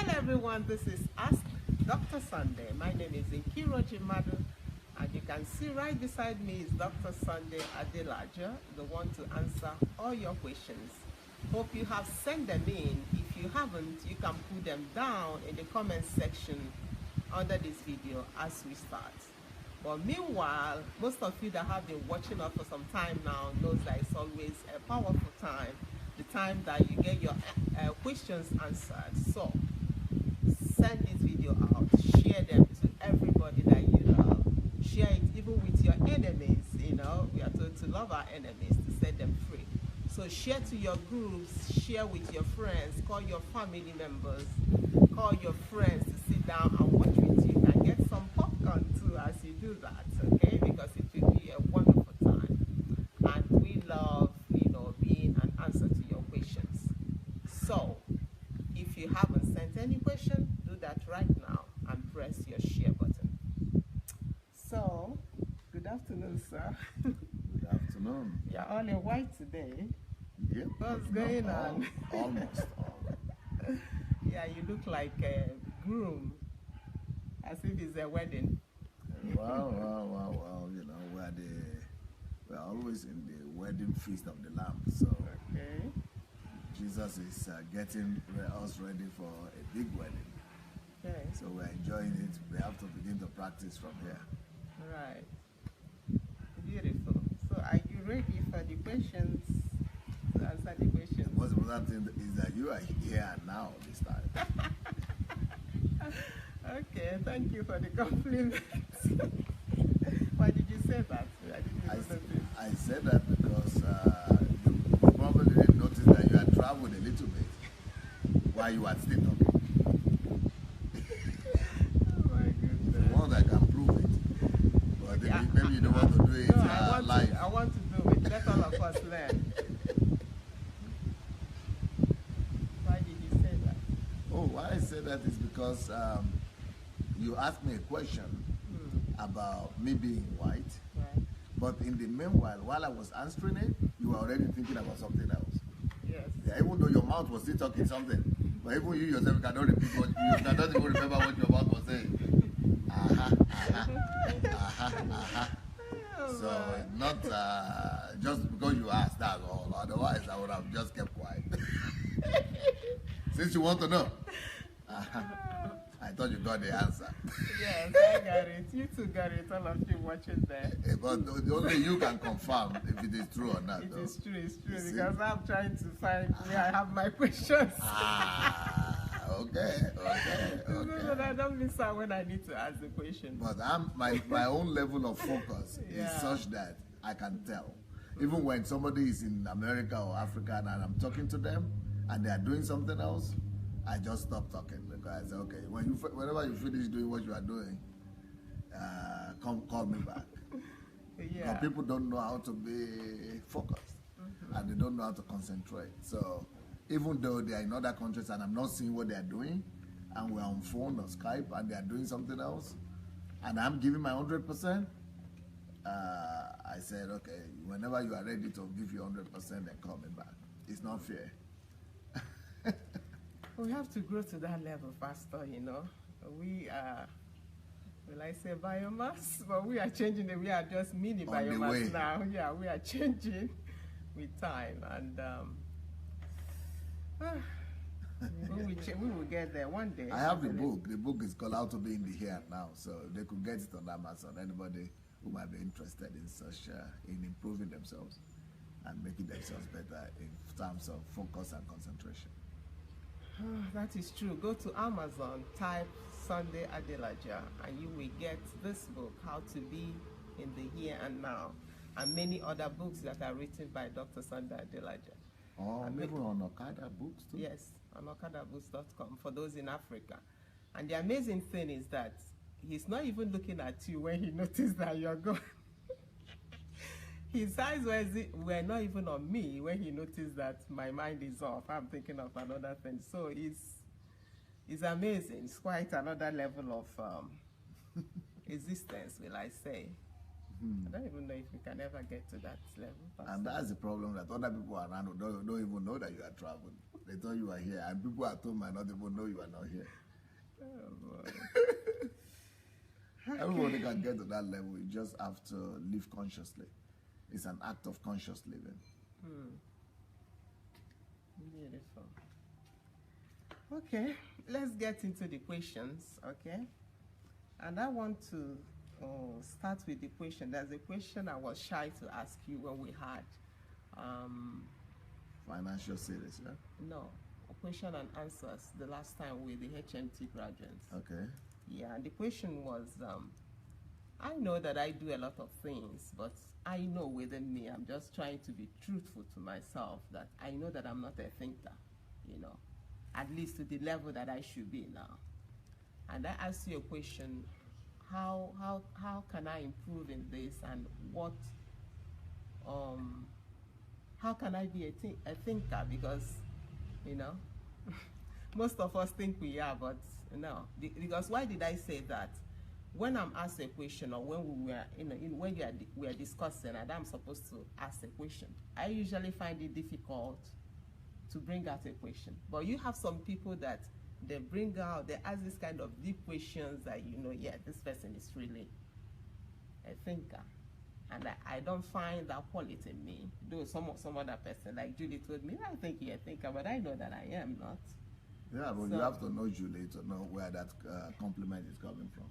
Hello everyone, this is Ask Dr. Sandey. My name is Nkiro Jimadu, and you can see right beside me is Dr. Sandey Adelaja, the one to answer all your questions. Hope you have sent them in. If you haven't, you can put them down in the comment section under this video as we start. But meanwhile, most of you that have been watching us for some time now knows that it's always a powerful time, the time that you get your questions answered. So send this video out, share them to everybody that you love, share it even with your enemies. You know, we are told to love our enemies, to set them free. So share to your groups, share with your friends, call your family members, call your friends to sit down and watch with you, and get some popcorn too as you do that, okay? Because it will be a wonderful time. And we love, you know, being an answer to your questions. So if you haven't sent any question, do that right now and press your share button. So, good afternoon, sir. Good afternoon. You're all in white today. Yep. What's going on? Almost. Yeah, you look like a groom, as if it's a wedding. Well, you know, we're always in the wedding feast of the Lamb. So Okay. Jesus is getting us ready for a big wedding. Okay. So we're enjoying it. We have to begin to practice from here. All right. Beautiful. So, are you ready for the questions? To answer the questions. The most important thing is that you are here and now this time. Okay, thank you for the compliment. Why did you say that? I didn't notice. I said that because you probably didn't notice that you had traveled a little bit while you were still talking. Oh my goodness. The one that can prove it. But Yeah, maybe you don't want to do it live. I want to do it. Let all of us learn. Why did you say that? Oh, why I say that is because you asked me a question about me being white, Right. but in the meanwhile, while I was answering it, you were already thinking about something else. Yes. Yeah, even though your mouth was still talking something, but even you yourself cannot repeat what you cannot even remember what your mouth was saying. Oh, So my. not just because you asked, that's all. Otherwise, I would have just kept quiet. Since you want to know. I thought you got the answer. Yes, I got it. You too got it. All of you watching there. But only you can confirm if it is true or not. It though. is true, it's true. You see? Because I'm trying to find where I have my questions. Okay. So that I don't miss out when I need to ask the question. But my own level of focus Yeah. is such that I can tell. Even when somebody is in America or Africa and I'm talking to them and they are doing something else, I just stop talking because I say, okay, whenever you finish doing what you are doing, call me back. Yeah. But people don't know how to be focused and they don't know how to concentrate. So even though they are in other countries and I'm not seeing what they are doing, and we're on phone or Skype and they are doing something else, and I'm giving my 100%, I said, okay, whenever you are ready to give your 100%, then call me back. It's not fair. We have to grow to that level faster, you know. We are, will I say biomass? But we are changing it. We are just mini On the way. biomass now. Yeah, we are changing with time. And we will get there one day. I have the book. The book is called How to Be in the Here and Now. So they could get it on Amazon. Anybody who might be interested in such, in improving themselves and making themselves better in terms of focus and concentration. That is true. Go to Amazon, type Sandey Adelaja, and you will get this book, How to Be in the Here and Now, and many other books that are written by Dr. Sandey Adelaja. Oh, maybe on Okada books too? Yes, on okadabooks.com for those in Africa. And the amazing thing is that he's not even looking at you when he noticed that you're gone. His eyes were not even on me when he noticed that my mind is off. I'm thinking of another thing. So it's amazing. It's quite another level of existence, will I say. I don't even know if you can ever get to that level. And that's the problem, that other people around who don't even know that you are traveling. They thought you are here, and people at home might not even know you are not here. Oh, boy. Everybody can get to that level. You just have to live consciously. It's an act of conscious living. Beautiful. Okay, let's get into the questions, okay? And I want to start with the question. There's a question I was shy to ask you when we had Financial series, yeah? no, a question and answers the last time with the HMT graduates. Okay. Yeah, the question was, I know that I do a lot of things, but I know within me, I'm just trying to be truthful to myself, that I know that I'm not a thinker, you know, at least to the level that I should be now. And I asked you a question, how can I improve in this, and what, how can I be a thinker? Because, you know, most of us think we are, but no. Because why did I say that? When I'm asked a question, or when we were, when we are discussing and I'm supposed to ask a question, I usually find it difficult to bring out a question. But you have some people that they bring out, they ask this kind of deep questions that, you know, yeah, this person is really a thinker. And I don't find that quality in me. Though some other person, like Julie told me, I think you're a thinker, but I know that I am not. Yeah, but you have to know Julie to know where that compliment is coming from.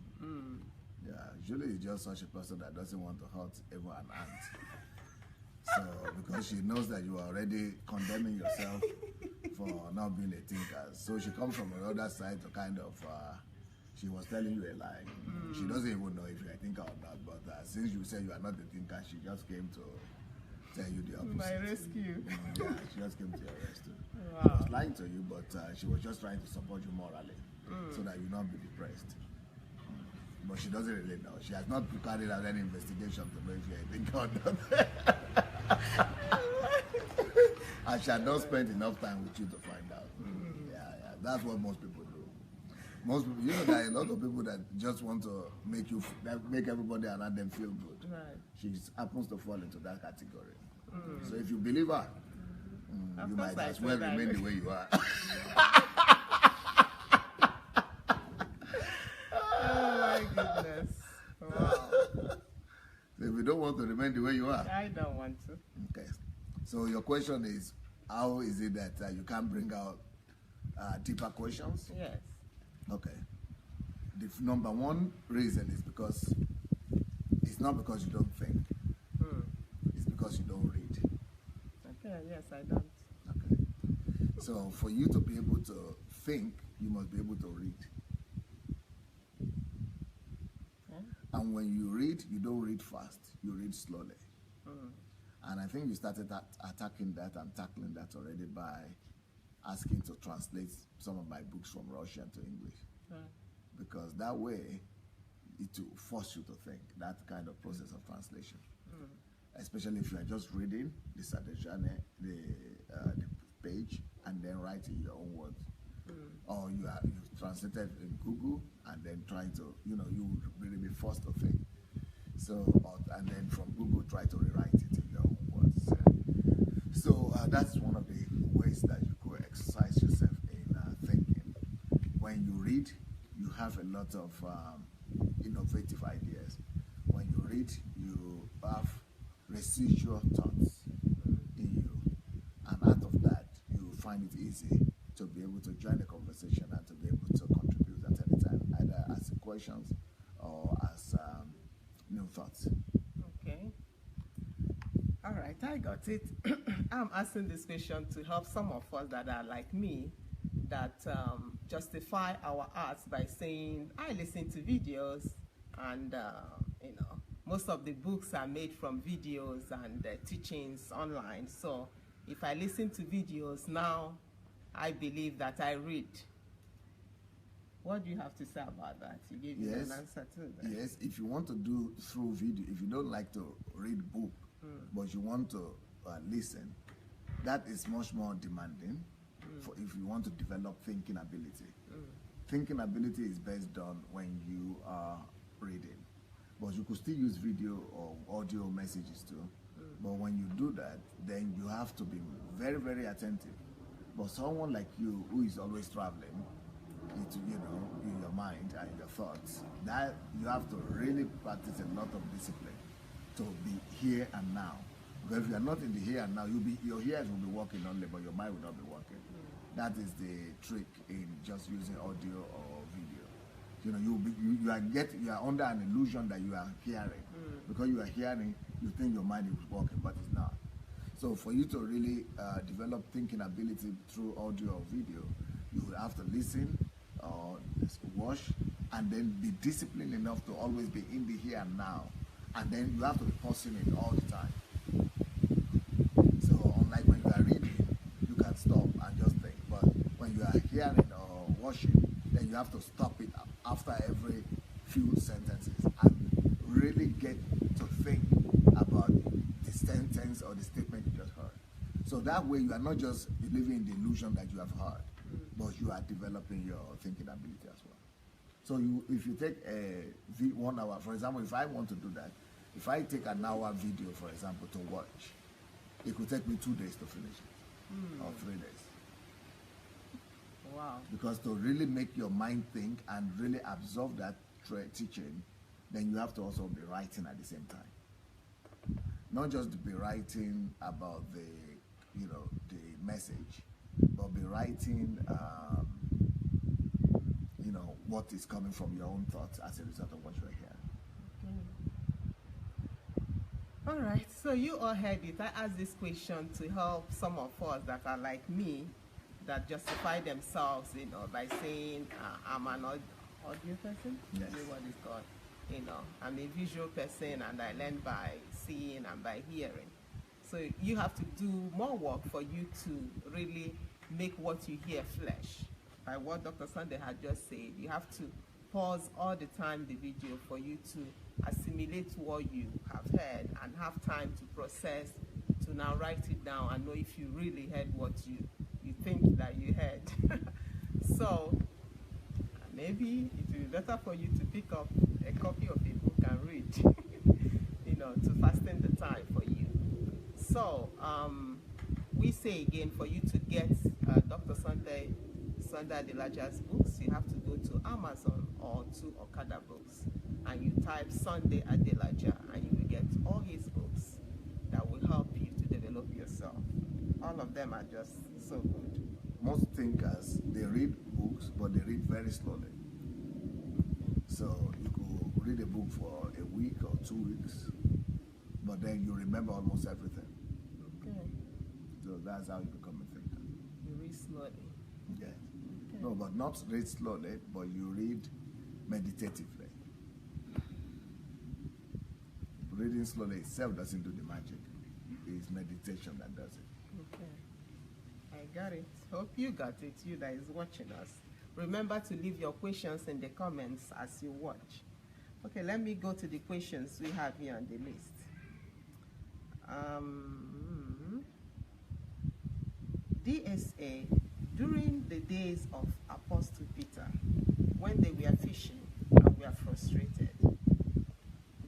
Yeah, Julie is just such a person that doesn't want to hurt even an ant. So, because she knows that you are already condemning yourself for not being a thinker. So she comes from the other side to kind of, she was telling you a lie. She doesn't even know if you're a thinker or not, but since you say you are not a thinker, she just came to tell you the opposite. My rescue. Yeah, she just came to your rescue. Wow. She was lying to you, but she was just trying to support you morally so that you not be depressed. But she doesn't really know. She has not carried out any investigation to know if you're a thinker or not. And she has not spent enough time with you to find out. Yeah, that's what most people do. Most people, you know, there are a lot of people that just want to make everybody around them feel good. Right. She happens to fall into that category. So if you believe her, you might as well remain the way you are. Oh my goodness. Wow. So if you don't want to remain the way you are. I don't want to. Okay. So your question is, how is it that you can't bring out deeper questions? Yes. Okay. The number one reason is because it's not because you don't think. It's because you don't read. Okay, yes, I don't. Okay. So for you to be able to think, you must be able to read. And when you read, you don't read fast, you read slowly. And I think you started attacking that and tackling that already by asking to translate some of my books from Russian to English. Because that way, it will force you to think, that kind of process of translation. Especially if you are just reading the Adelaja, the page, and then writing your own words. Or you translated in Google and then trying to, you know, you would really be forced to think. So, and then from Google, try to rewrite it in your own words. So that's one of the ways that you could exercise yourself in thinking. When you read, you have a lot of innovative ideas. When you read, you have residual thoughts in you. And out of that, you find it easy to be able to join the conversation and to be able to contribute at any time, either as questions or as new thoughts. Okay. All right, I got it. I'm asking this question to help some of us that are like me, that justify our arts by saying, I listen to videos, and you know, most of the books are made from videos and teachings online. So if I listen to videos now, I believe that I read. What do you have to say about that? You gave me an answer to that. Yes, if you want to do through video, if you don't like to read book, but you want to listen, that is much more demanding for if you want to develop thinking ability. Thinking ability is best done when you are reading. but you could still use video or audio messages too. But when you do that, then you have to be very, very attentive. But someone like you who is always traveling, in your mind and your thoughts, that you have to really practice a lot of discipline to be here and now. Because if you are not in the here and now, your ears will be working only, but your mind will not be working. That is the trick in just using audio or video. You are under an illusion that you are hearing. Because you are hearing, you think your mind is working, but it's not. So for you to really develop thinking ability through audio or video, you will have to listen or watch, and then be disciplined enough to always be in the here and now. And then you have to be pausing it all the time. So unlike when you are reading, you can stop and just think. But when you are hearing or watching, then you have to stop it after every few sentences and really get to think about the sentence or the statement you just heard. So that way you are not just living in the illusion that you have heard, but you are developing your thinking ability as well. So if you take a 1 hour, for example, if I want to do that, if I take an hour video, for example, to watch, it could take me 2 days to finish it, or 3 days. Wow. Because to really make your mind think and really absorb that teaching, then you have to also be writing at the same time. Not just be writing about the message, but be writing, what is coming from your own thoughts as a result of what you're hearing. All right, so you all heard it. I asked this question to help some of us that are like me, that justify themselves, by saying, I'm an audio person. Yes. You know what it's called. I'm a visual person, and I learn by seeing and by hearing. So you have to do more work for you to really make what you hear flesh. By what Dr. Sandey had just said, you have to pause all the time the video for you to assimilate what you have heard and have time to process, to now write it down and know if you really heard what you think that you heard. So maybe it will be better for you to pick up a copy of a book and read, to fasten the time for you. So we say again, for you to get Dr. Sandey Adelaja's books, you have to go to Amazon or to Okada Books, and you type Sandey Adelaja, and you will get all his books that will help you to develop yourself. All of them are just so good. Most thinkers, they read books, but they read very slowly. So you could read a book for a week or 2 weeks, but then you remember almost everything. Okay. So that's how you become a thinker. You read slowly. Yes. Okay. No, but not read slowly, but you read meditatively. Reading slowly itself doesn't do the magic. It's meditation that does it. Okay. I got it. Hope you got it, you that is watching us. Remember to leave your questions in the comments as you watch. Okay, let me go to the questions we have here on the list. DSA, during the days of Apostle Peter, when they were fishing and were frustrated,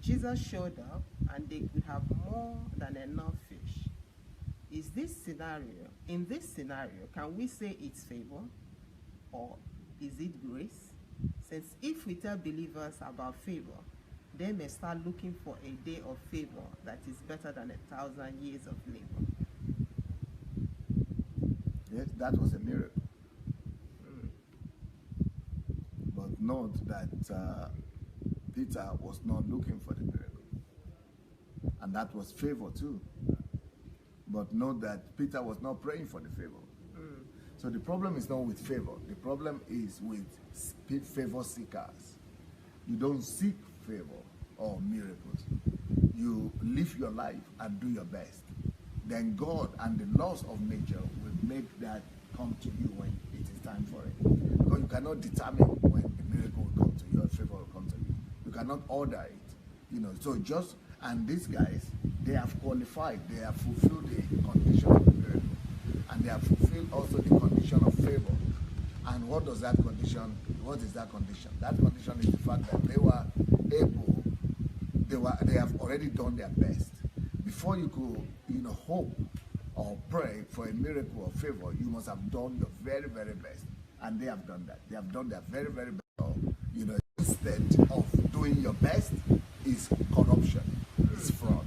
Jesus showed up and they could have more than enough fish. In this scenario, can we say it's favor or is it grace? Since if we tell believers about favor, they may start looking for a day of favor that is better than 1,000 years of labor. Yes, that was a miracle. But note that Peter was not looking for the miracle. And that was favor too. But note that Peter was not praying for the favor. So the problem is not with favor. The problem is with favor seekers. You don't seek favor or miracles. You live your life and do your best. Then God and the laws of nature will make that come to you when it is time for it. Because you cannot determine when a miracle will come to you or favor will come to you. You cannot order it. So and these guys, they have qualified, they have fulfilled the condition of the miracle. And they have fulfilled also the condition of favor. And what is that condition? That condition is the fact that they were able they have already done their best. Before you could, hope or pray for a miracle or favor, you must have done your very, very best. And they have done that. They have done their very, very best. Instead of doing your best is corruption, is fraud.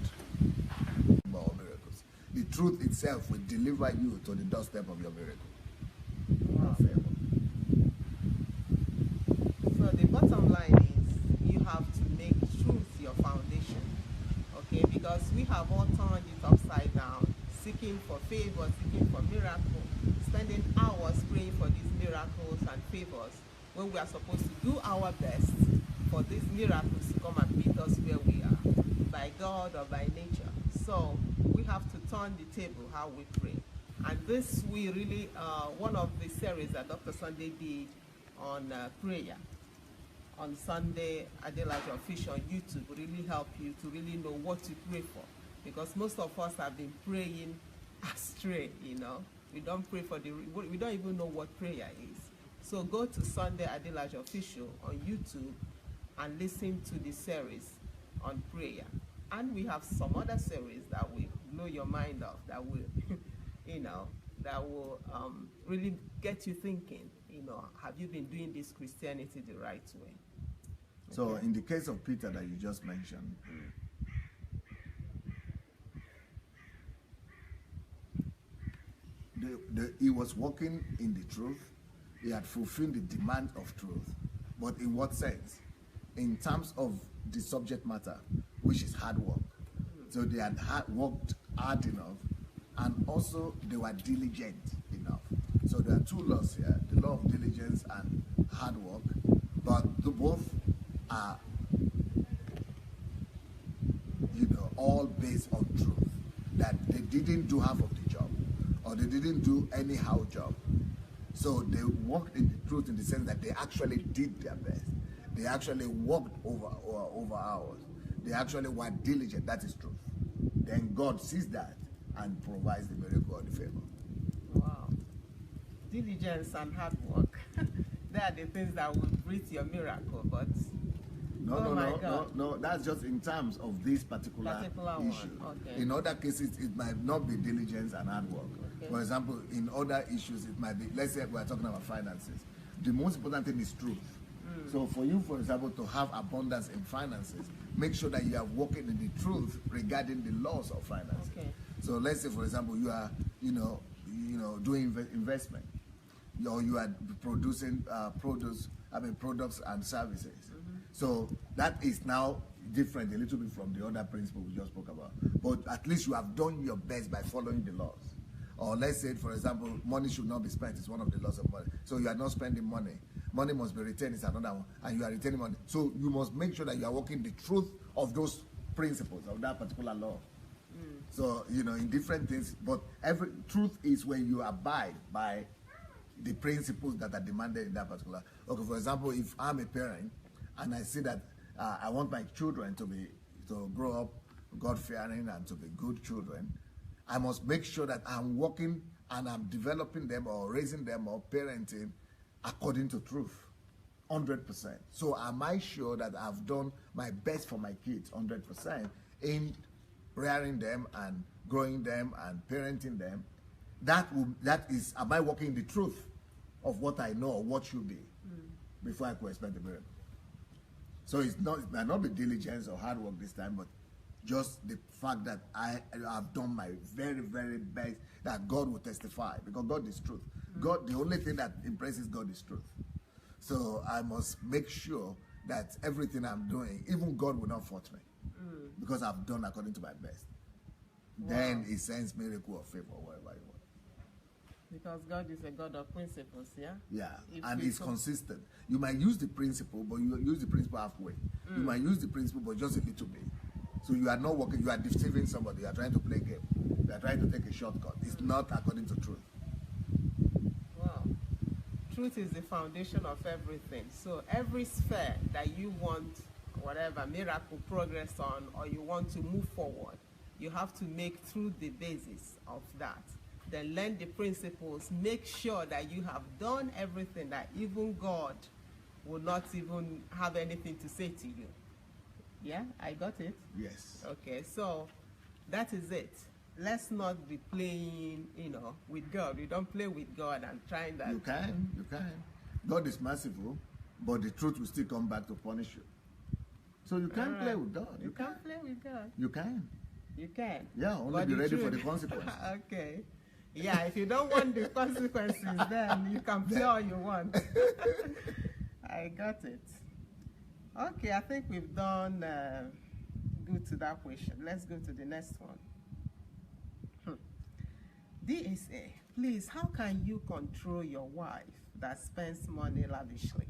More miracles. The truth itself will deliver you to the doorstep of your miracle. Wow. So the bottom line is you have to make truth your foundation. Okay, because we have all turned it upside down, seeking for favor, seeking for miracle, spending hours praying for these miracles and favors when we are supposed to do our best for these miracles to come and meet us where we are, by God or by nature. So we have to turn the table how we pray. And this we really, one of the series that Dr. Sandey did on prayer, on Sunday, Adelajah Official on YouTube, will really help you to really know what to pray for. Because most of us have been praying astray, We don't pray for we don't even know what prayer is. So go to Sunday Adelajah Official on YouTube and listen to the series on prayer. And we have some other series that will blow your mind off, that will, that will really get you thinking, have you been doing this Christianity the right way? So in the case of Peter that you just mentioned, he was walking in the truth. He had fulfilled the demand of truth. But in what sense? In terms of the subject matter, which is hard work. So they had worked hard enough, and also they were diligent enough. So there are two laws here, the law of diligence and hard work, but both are, all based on truth. That they didn't do half of the job, or they didn't do anyhow job. So they worked in the truth in the sense that they actually did their best. They actually worked over hours. They actually were diligent. That is truth. Then God sees that and provides the miracle or the favor. Wow. Diligence and hard work. They are the things that will breathe your miracle, but No. That's just in terms of this particular issue. Okay. In other cases, it might not be diligence and hard work. Okay. For example, in other issues, it might be, let's say we're talking about finances. The most important thing is truth. So for you, for example, to have abundance in finances, make sure that you are working in the truth regarding the laws of finance. Okay. So let's say, for example, you are, doing investment, or you are producing products and services. So that is now different a little bit from the other principle we just spoke about. But at least you have done your best by following the laws. Or let's say, for example, money should not be spent. It's one of the laws of money. So you are not spending money. Money must be retained is another one. And you are retaining money. So you must make sure that you are working the truth of those principles, of that particular law. So, in different things. But every truth is when you abide by the principles that are demanded in that particular. Okay, for example, if I'm a parent, and I see that I want my children to grow up God-fearing and to be good children, I must make sure that I'm working and I'm developing them or raising them or parenting according to truth, 100%. So am I sure that I've done my best for my kids 100% in rearing them and growing them and parenting them? That is, am I working the truth of what I know or what should be before I could expect the miracle? So it might not be diligence or hard work this time, but just the fact that I have done my very, very best, that God will testify, because God is truth. God, the only thing that impresses God is truth. So I must make sure that everything I'm doing, even God will not fault me, because I've done according to my best. Wow. Then He sends miracle or favor, whatever you want. Because God is a God of principles, yeah? Yeah, and it's consistent. You might use the principle, but you use the principle halfway. You might use the principle, but just a little bit. So you are not working, you are deceiving somebody, you are trying to play a game. You are trying to take a shortcut. It's not according to truth. Wow. Truth is the foundation of everything. So every sphere that you want, whatever, miracle, progress on, or you want to move forward, you have to make truth the basis of that. Then learn the principles, make sure that you have done everything that even God will not even have anything to say to you. Yeah, I got it. Yes. Okay, so that is it. Let's not be playing, with God. We don't play with God and trying that. You can. God is merciful, but the truth will still come back to punish you. So you can't play with God. You can't play with God. You can. You can. Yeah, only But be the ready for truth- the consequences. Okay. Yeah, if you don't want the consequences, then you can play all you want. I got it. Okay, I think we've done good to that question. Let's go to the next one. DSA, please, how can you control your wife that spends money lavishly,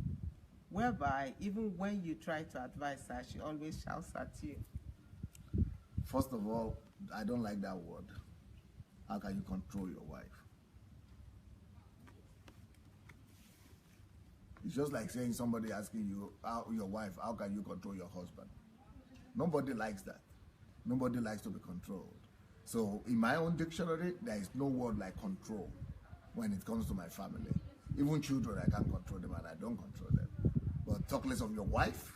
whereby even when you try to advise her, she always shouts at you? First of all, I don't like that word. How can you control your wife? It's just like saying somebody asking you, your wife, how can you control your husband? Nobody likes that. Nobody likes to be controlled. So in my own dictionary, there is no word like control when it comes to my family. Even children, I can't control them and I don't control them. But talk less of your wife.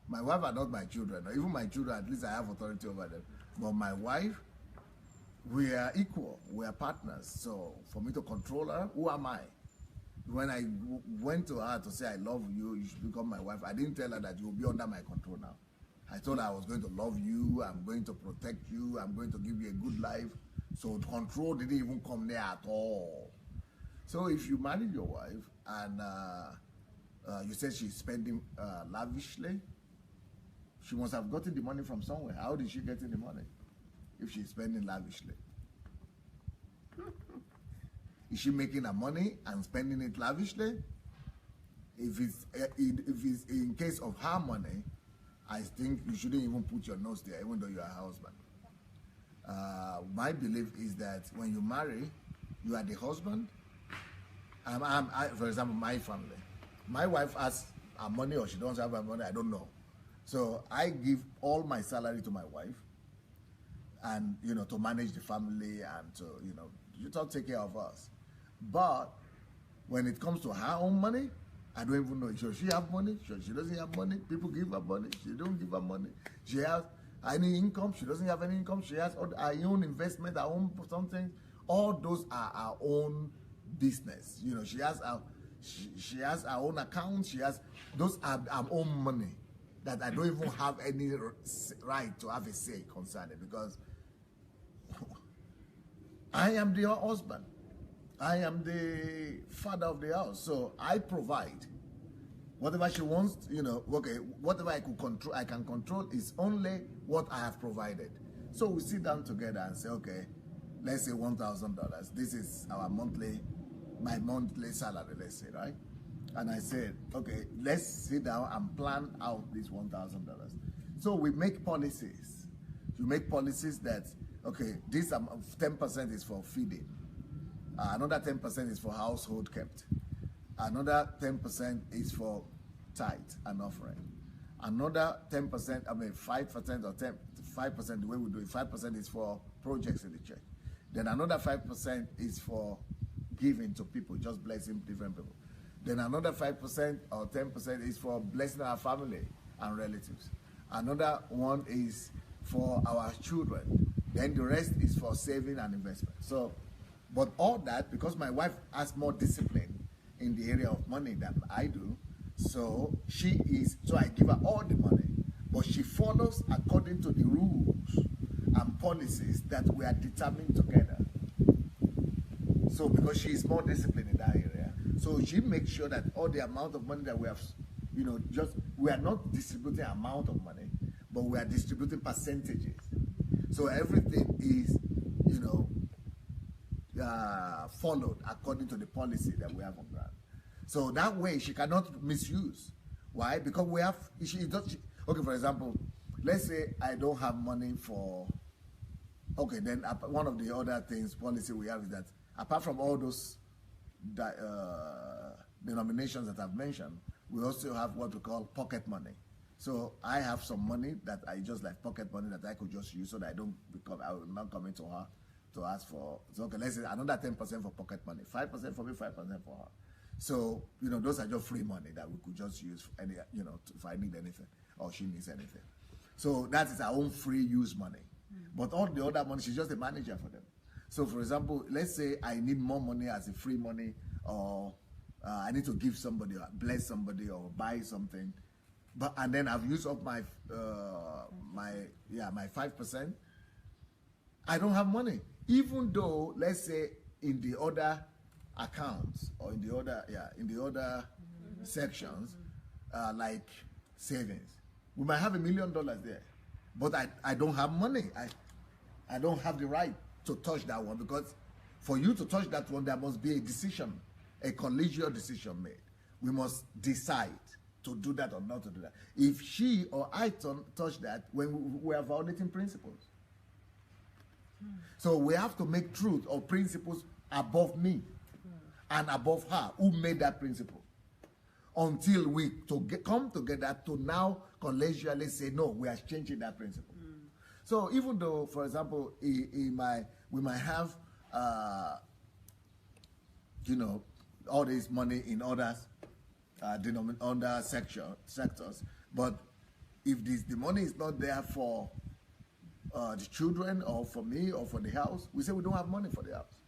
My wife are not my children. Or even my children, at least I have authority over them. But my wife, we are equal. We are partners. So for me to control her, who am I? When I went to her to say, I love you, you should become my wife, I didn't tell her that you will be under my control now. I told her I was going to love you, I'm going to protect you, I'm going to give you a good life. So control didn't even come there at all. So if you marry your wife and you said she's spending lavishly, she must have gotten the money from somewhere. How did she get the money if she's spending lavishly? Is she making her money and spending it lavishly? If it's in case of her money, I think you shouldn't even put your nose there, even though you're a husband. My belief is that when you marry, you are the husband. For example, my family. My wife has her money or she doesn't have her money, I don't know. So I give all my salary to my wife and, to manage the family and to, you don't take care of us. But when it comes to her own money, I don't even know. Should she have money? Should she doesn't have money? People give her money. She don't give her money. She has any income. She doesn't have any income. She has her own investment, her own something. All those are our own business. She has her own account. Those are our own money that I don't even have any right to have a say concerning, because I am the husband. I am the father of the house, so I provide. Whatever she wants, okay, whatever I can control is only what I have provided. So we sit down together and say, okay, let's say $1,000. This is my monthly salary, let's say, right? And I said, okay, let's sit down and plan out this $1,000. So we make policies. You make policies that, okay, this 10% is for feeding. Another 10% is for household kept. Another 10% is for tithe and offering. Another 10%, 5% or 5%, the way we do it, 5% is for projects in the church. Then another 5% is for giving to people, just blessing different people. Then another 5% or 10% is for blessing our family and relatives. Another one is for our children. Then the rest is for saving and investment. So, but all that, because my wife has more discipline in the area of money than I do, so I give her all the money, but she follows according to the rules and policies that we are determined together. So because she is more disciplined in that area, so she makes sure that all the amount of money that we have, we are not distributing amount of money, but we are distributing percentages. So everything is, followed according to the policy that we have on ground. So that way she cannot misuse. Why? Because okay, for example, let's say I don't have money for, okay, then one of the other things, policy we have is that apart from all those denominations that I've mentioned, we also have what we call pocket money. So I have some money that I just like pocket money that I could just use so that I will not come into her to ask for. So okay, let's say another 10% for pocket money, 5% for me, 5% for her. So those are just free money that we could just use for any, if I need anything or she needs anything. So that is her own free use money. But all the other money, she's just a manager for them. So for example, let's say I need more money as a free money, or I need to give somebody, or bless somebody, or buy something. And then I've used up my my 5%. I don't have money, even though, let's say, in the other accounts, or in the other sections, like savings, we might have $1 million there, but I don't have money. I don't have the right to touch that one, because for you to touch that one, there must be a decision, a collegial decision made. We must decide to do that or not to do that. If she or I touch that, when we are violating principles. So we have to make truth or principles above me and above her, who made that principle, until we come together to now collegially say, no, we are changing that principle. So even though, for example, we might have, all this money in others, under sectors, but if the money is not there for the children, or for me, or for the house, we say we don't have money for the house.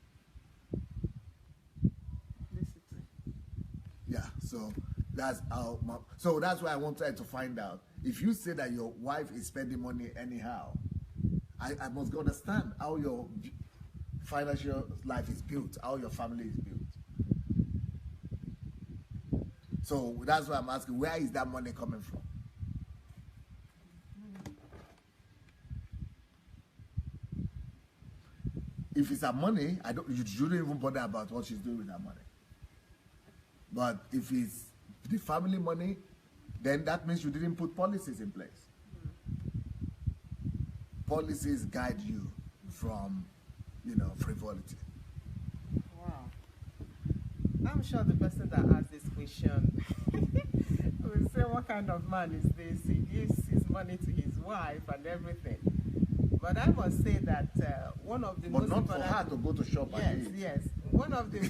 Yeah, so that's how. So that's why I wanted to find out. If you say that your wife is spending money anyhow, I must understand how your financial life is built, how your family is built. So that's why I'm asking, where is that money coming from? If it's her money, you shouldn't even bother about what she's doing with her money. But if it's the family money, then that means you didn't put policies in place. Policies guide you from, frivolity. Wow. I'm sure the person that asked this question will say, what kind of man is this? He gives his money to his wife and everything. But I must say that one of the most important... But not for her to go to shop and eat. Yes. One of the...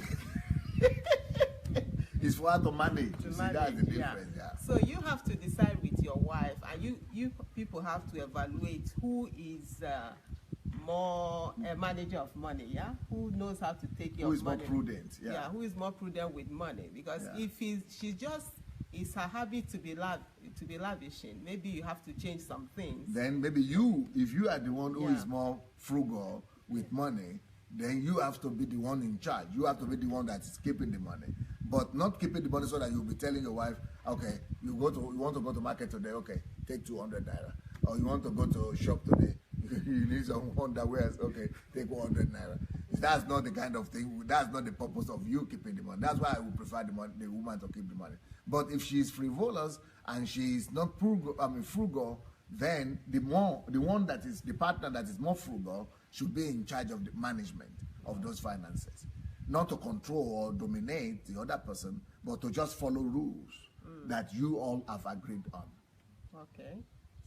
It's for her to manage. To See, manage, that's the difference, yeah. So you have to decide with your wife, and you people have to evaluate who is more a manager of money, yeah? Who knows how to take your money. Who is more prudent, yeah. Yeah, who is more prudent with money. Because if it's her habit to be lavishing, maybe you have to change some things. Then maybe if you are the one who is more frugal with money, then you have to be the one in charge. You have to be the one that is keeping the money. But not keeping the money so that you'll be telling your wife, okay, you want to go to market today, okay, take 200 naira. Or you want to go to shop today, you need some underwear, okay, take 100 naira. That's not the kind of thing, that's not the purpose of you keeping the money. That's why I would prefer the woman to keep the money. But if she's frivolous and she's not frugal, then the partner that is more frugal should be in charge of the management of those finances. Not to control or dominate the other person, but to just follow rules that you all have agreed on. Okay.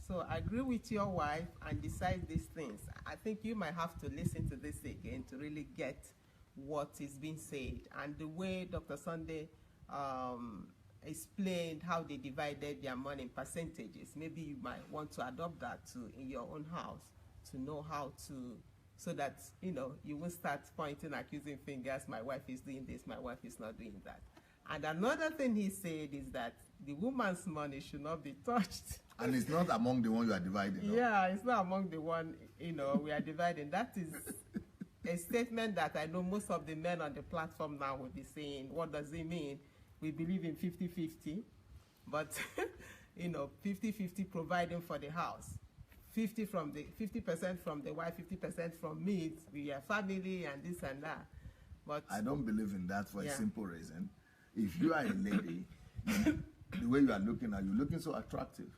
So agree with your wife and decide these things. I think you might have to listen to this again to really get what is being said. And the way Dr. Sandey explained how they divided their money in percentages, maybe you might want to adopt that too in your own house to know how to, so that, you won't start pointing, accusing fingers, my wife is doing this, my wife is not doing that. And another thing he said is that the woman's money should not be touched. And it's not among the one you are dividing. Yeah, it's not among the one, we are dividing. That is a statement that I know most of the men on the platform now will be saying. What does it mean? We believe in 50-50, but, 50-50 providing for the house. 50% from the wife, 50% from me. We are family and this and that. But I don't believe in that for a simple reason. If you are a lady, the way you are looking at, you're looking so attractive.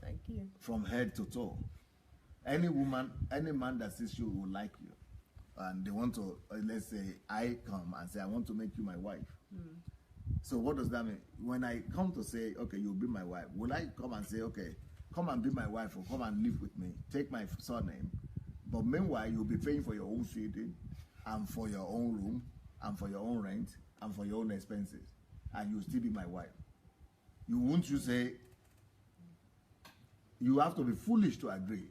Thank you. From head to toe. Any woman, any man that sees you will like you. And they want to, let's say, I come and say, I want to make you my wife. So what does that mean? When I come to say, okay, you'll be my wife, will I come and say, okay, come and be my wife or come and live with me, take my surname, but meanwhile, you'll be paying for your own feeding and for your own room and for your own rent and for your own expenses, and you'll still be my wife. You say, you have to be foolish to agree.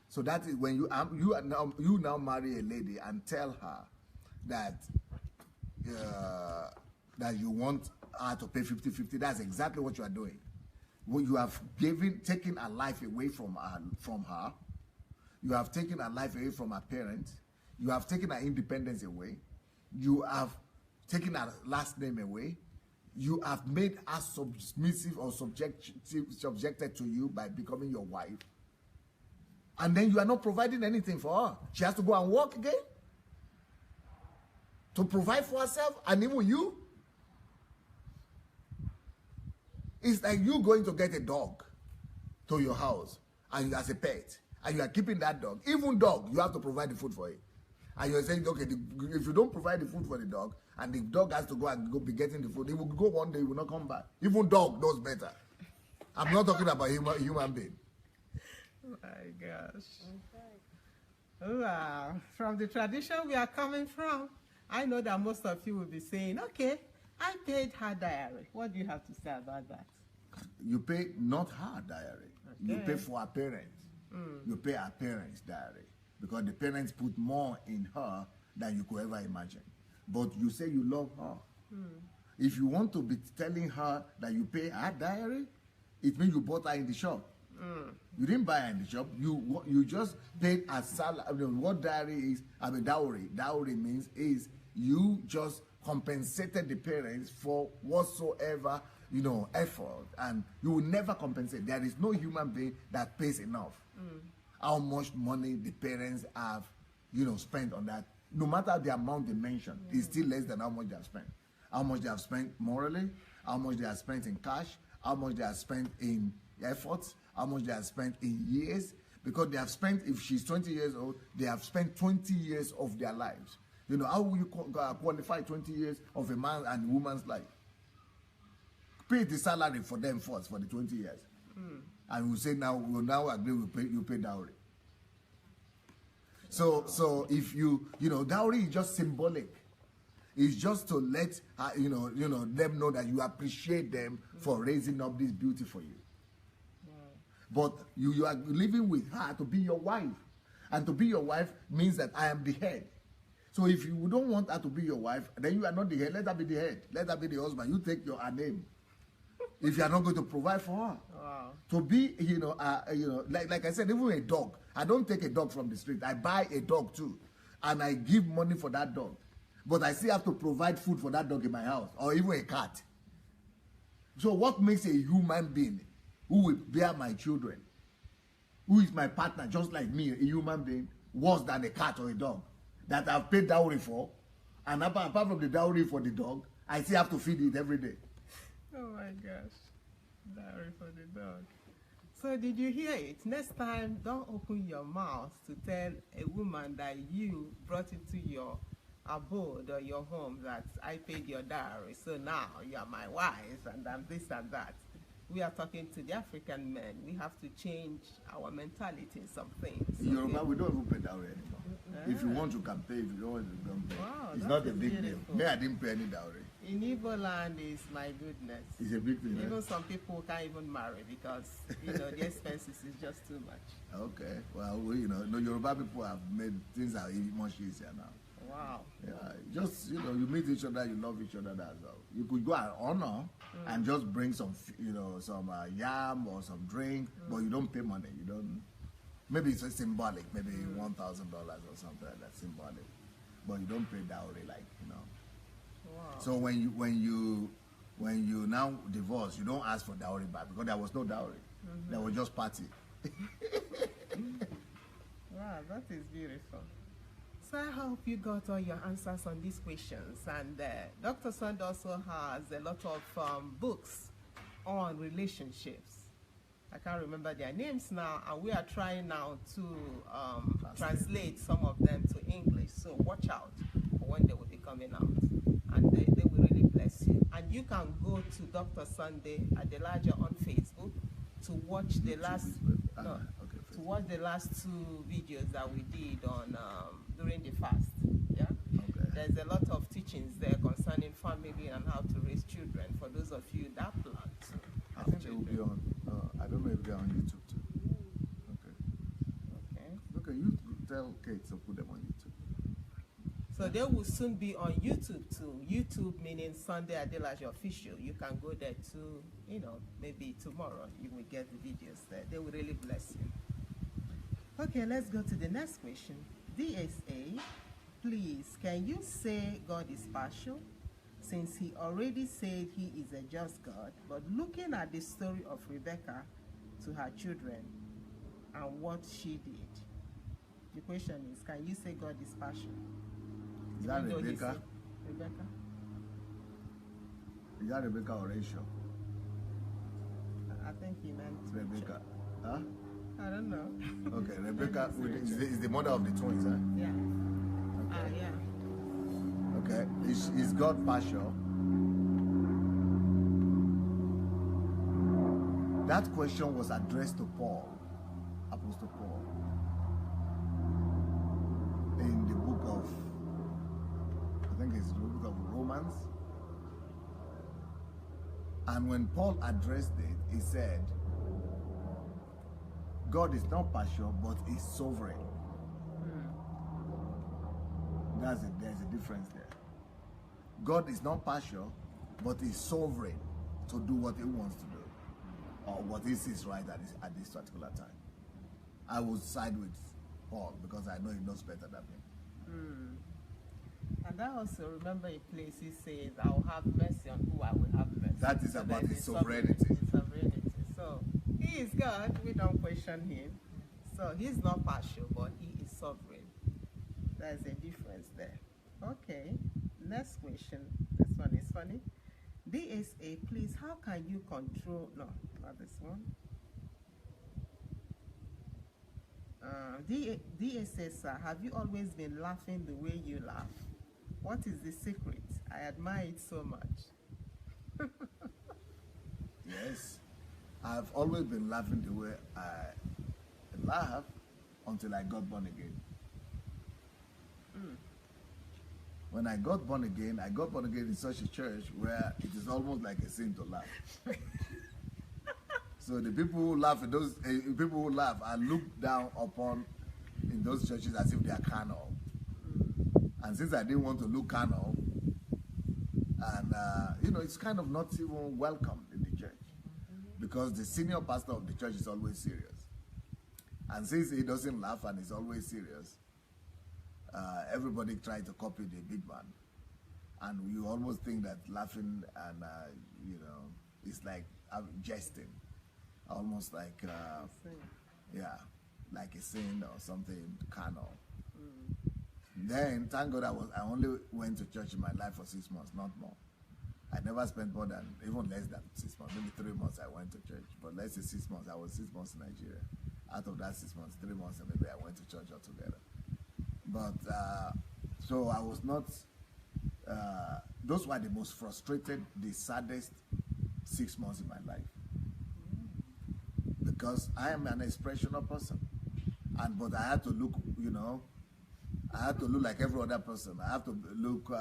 So that is when you now marry a lady and tell her that that you want her to pay 50-50. That's exactly what you are doing. When you have taken her life away from her, you have taken her life away from her parents, you have taken her independence away, you have taken her last name away, you have made her submissive or subjected to you by becoming your wife. And then you are not providing anything for her. She has to go and work again to provide for herself, and even you. It's like you going to get a dog to your house and as a pet, and you are keeping that dog. Even dog, you have to provide the food for it. And you're saying, okay, if you don't provide the food for the dog, and the dog has to go and be getting the food, he will go one day, he will not come back. Even dog knows better. I'm not talking about human being. My gosh. Okay. Wow. From the tradition we are coming from, I know that most of you will be saying, okay, I paid her diary. What do you have to say about that? You pay not her diary. Okay. You pay for her parents. You pay her parents' diary. Because the parents put more in her than you could ever imagine. But you say you love her. If you want to be telling her that you pay her diary, it means you bought her in the shop. You didn't buy her in the shop. You just paid a salary. I mean, what diary is? I mean, dowry. Dowry means is you just compensated the parents for whatsoever, effort, and you will never compensate. There is no human being that pays enough. How much money the parents have, spent on that. No matter the amount they mention, it's still less than how much they have spent. How much they have spent morally, how much they have spent in cash, how much they have spent in efforts, how much they have spent in years. Because they have spent, if she's 20 years old, they have spent 20 years of their lives. How will you qualify 20 years of a man and woman's life? Pay the salary for them first for the 20 years. And we'll say we'll now agree you pay dowry. So if dowry is just symbolic. It's just to let them know that you appreciate them for raising up this beauty for you. But you are living with her to be your wife. And to be your wife means that I am the head. So if you don't want her to be your wife, then you are not the head. Let her be the head. Let her be the husband. You take her name. If you are not going to provide for her. Wow. To be, like I said, even a dog. I don't take a dog from the street. I buy a dog too. And I give money for that dog. But I still have to provide food for that dog in my house. Or even a cat. So what makes a human being who will bear my children, who is my partner, just like me, a human being, worse than a cat or a dog, that I've paid dowry for, and apart from the dowry for the dog, I still have to feed it every day. Oh my gosh. Dowry for the dog. So did you hear it? Next time, don't open your mouth to tell a woman that you brought into your abode or your home that I paid your dowry, so now you are my wife and I'm this and that. We are talking to the African men. We have to change our mentality in some things. In Yoruba, we don't even pay dowry anymore. If you want, you can pay. If you don't want, you don't pay. Wow, it's not a big deal. Me, I didn't pay any dowry. In Igbo land is my goodness. It's a big thing. Even some people can't even marry because the expenses is just too much. Okay, well, the Yoruba people have made things are much easier now. Wow. Yeah, just you meet each other, you love each other. That's all. You could go and honor and just bring some, some yam or some drink, but you don't pay money. You don't. Maybe it's a symbolic, maybe $1,000 or something like that, symbolic, but you don't pay dowry, Wow. So when you now divorce, you don't ask for dowry back because there was no dowry. There was just party. Wow, that is beautiful. So I hope you got all your answers on these questions. And Dr. Sandey also has a lot of books on relationships. I can't remember their names now, and we are trying now to translate some of them to English. So watch out for when they will be coming out, and they will really bless you. And you can go to Dr. Sandey Adelajah on Facebook to watch the last to watch the last 2 videos that we did on during the fast. Yeah. Okay. There's a lot of teachings there concerning family and how to raise children for those of you that plan to have Will be on, I don't know if they're on YouTube too. tell Kate to put them on YouTube. So they will soon be on YouTube too. YouTube meaning Sunday Adelaja Official. You can go there too, you know, maybe tomorrow you will get the videos there. They will really bless you. Okay, let's go to the next question. DSA, please, can you say God is partial? Since he already said he is a just God, but looking at the story of Rebecca to her children and what she did, the question is, can you say God is partial? Is that Rebecca? Rebecca? Is that Rebecca or Rachel? I think he meant Rebecca. Huh? I don't know. Okay, Rebecca is the mother of the twins, huh? Yeah. Okay. Yeah. Okay, is God partial? That question was addressed to Paul, Apostle Paul, in the book of, I think it's the book of Romans. And when Paul addressed it, he said, God is not partial, but is sovereign. There's a difference there. God is not partial, but is sovereign to do what he wants to do, or what he sees right at this particular time. I would side with Paul because I know he knows better than me. And I also remember a place he says, I will have mercy on who I will have mercy. That is about his sovereignty. So he is God, we don't question him. So he's not partial, but he is sovereign. There's a difference there. Okay, next question. This one is funny. DSA, please, how can you control, no, not this one. DSA, sir, have you always been laughing the way you laugh? What is the secret? I admire it so much. Yes, I've always been laughing the way I laugh until I got born again. When I got born again in such a church where it is almost like a sin to laugh. So the people who laugh, are looked down upon in those churches as if they are carnal. And since I didn't want to look carnal, and it's kind of not even welcomed in the church, because the senior pastor of the church is always serious. And since he doesn't laugh and is always serious, everybody tried to copy the big man, and you almost think that laughing and it's like jesting, almost like like a sin or something carnal. Then thank God I only went to church in my life for 6 months, not more. I never spent more than, even less than 6 months, maybe 3 months I went to church, but let's say 6 months. I was 6 months in Nigeria. Out of that 6 months, 3 months and maybe I went to church altogether. But so I was not, those were the most frustrated, the saddest 6 months in my life. Because I am an expressional person. But I had to look, I had to look like every other person. I have to look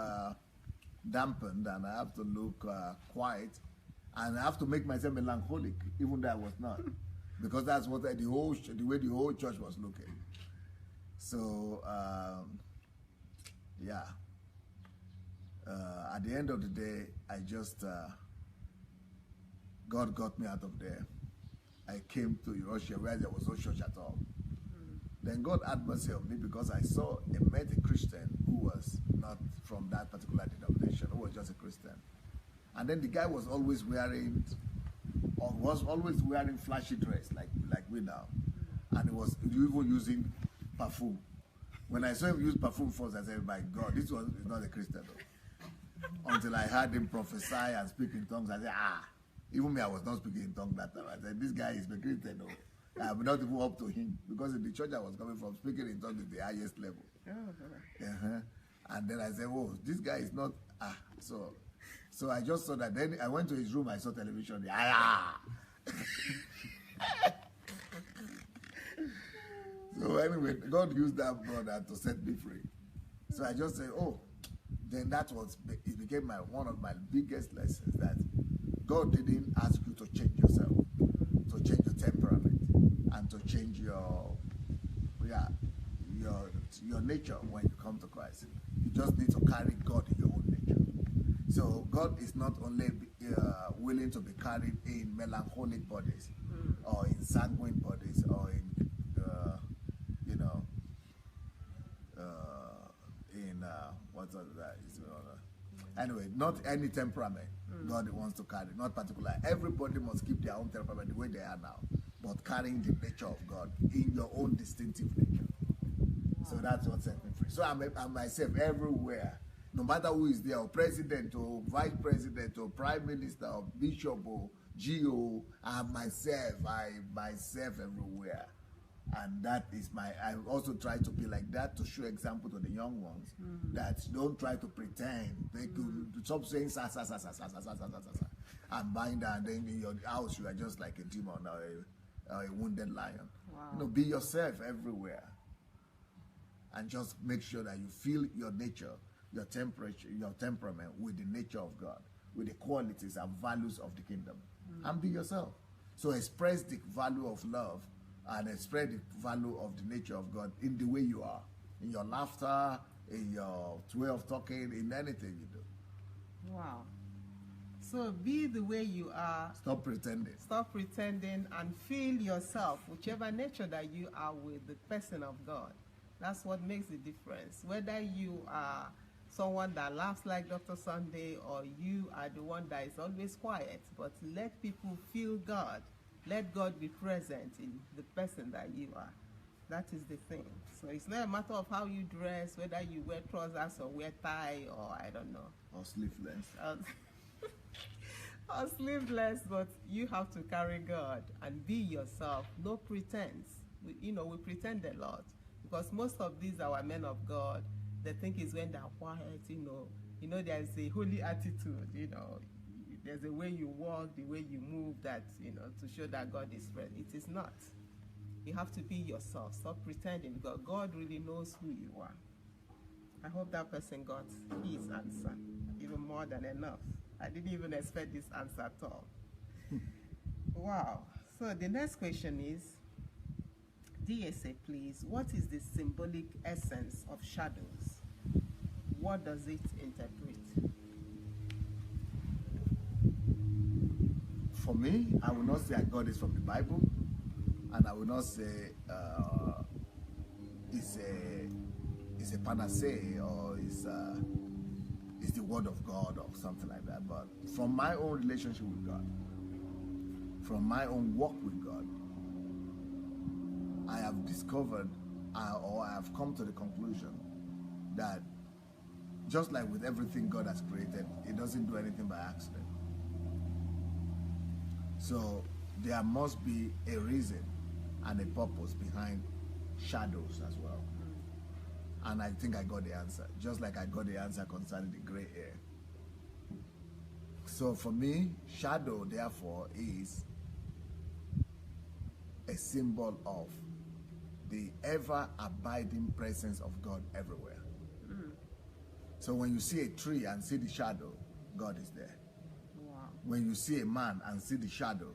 dampened, and I have to look quiet, and I have to make myself melancholic, even though I was not. Because that's what the way the whole church was looking. So, at the end of the day, I just, God got me out of there. I came to Russia where there was no church at all. Then God had mercy on me because I met a Christian who was not from that particular denomination, who was just a Christian. And then the guy was always wearing flashy dress like we now. And he was even using perfume. When I saw him use perfume first, I said, my God, this one is not a Christian though. Until I heard him prophesy and speak in tongues, I said, even me, I was not speaking in tongues that time. I said, this guy is a Christian though. I'm not even up to him, because in the church I was coming from, speaking in tongues is the highest level. And then I said, oh, this guy is not, so I just saw that. Then I went to his room, I saw television. So anyway, God used that brother to set me free. So I just said, oh, then it became one of my biggest lessons, that God didn't ask you to change yourself, to change your temperament, and to change your your nature when you come to Christ. You just need to carry God in your own nature. So God is not only willing to be carried in melancholic bodies, or in sanguine bodies, or in what's that? Anyway, not any temperament God wants to carry, not particular. Everybody must keep their own temperament the way they are now, but carrying the nature of God in your own distinctive nature. So that's what set me free. So I'm myself everywhere, no matter who is there, or president, or vice president, or prime minister, or bishop, or GO. I myself everywhere. And that is I also try to be like that, to show example to the young ones, that don't try to pretend. They could stop saying sa sa sa sa sa sa sa sa sa sa, and bind that, and then in your house you are just like a demon or a wounded lion. Wow. Be yourself everywhere, and just make sure that you feel your nature, your temperature, your temperament with the nature of God, with the qualities and values of the kingdom, and be yourself. So express the value of love and express the value of the nature of God in the way you are, in your laughter, in your way of talking, in anything you do. Wow. So be the way you are. Stop pretending. Stop pretending and feel yourself, whichever nature that you are with the person of God. That's what makes the difference. Whether you are someone that laughs like Dr. Sandey, or you are the one that is always quiet, but let people feel God. Let God be present in the person that you are. That is the thing. So it's not a matter of how you dress, whether you wear trousers or wear tie, or I don't know. Or sleeveless. Or sleeveless, but you have to carry God and be yourself. No pretense. We pretend a lot, because most of these our men of God, they think it's when they're quiet, there's a holy attitude, there's a way you walk, the way you move, that, to show that God is present. It is not. You have to be yourself. Stop pretending, because God really knows who you are. I hope that person got his answer, even more than enough. I didn't even expect this answer at all. Wow. So the next question is, DSA, please, what is the symbolic essence of shadows? What does it interpret? For me, I will not say God is from the Bible, and I will not say it's a panacea, or it's the word of God or something like that. But from my own relationship with God, from my own walk with God, I have discovered, or I have come to the conclusion that just like with everything God has created, it doesn't do anything by accident. So there must be a reason and a purpose behind shadows as well. And I think I got the answer, just like I got the answer concerning the gray hair. So for me, shadow, therefore, is a symbol of the ever-abiding presence of God everywhere. So when you see a tree and see the shadow, God is there. When you see a man and see the shadow,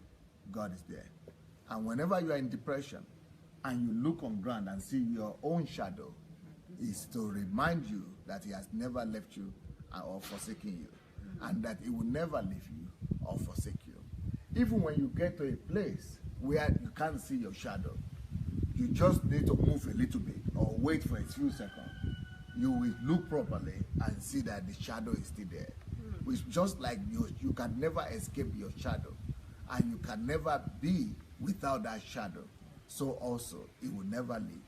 God is there. And whenever you are in depression and you look on ground and see your own shadow, is to remind you that he has never left you or forsaken you, and that he will never leave you or forsake you. Even when you get to a place where you can't see your shadow, you just need to move a little bit or wait for a few seconds. You will look properly and see that the shadow is still there. Which just like you can never escape your shadow, and you can never be without that shadow, so also it will never leave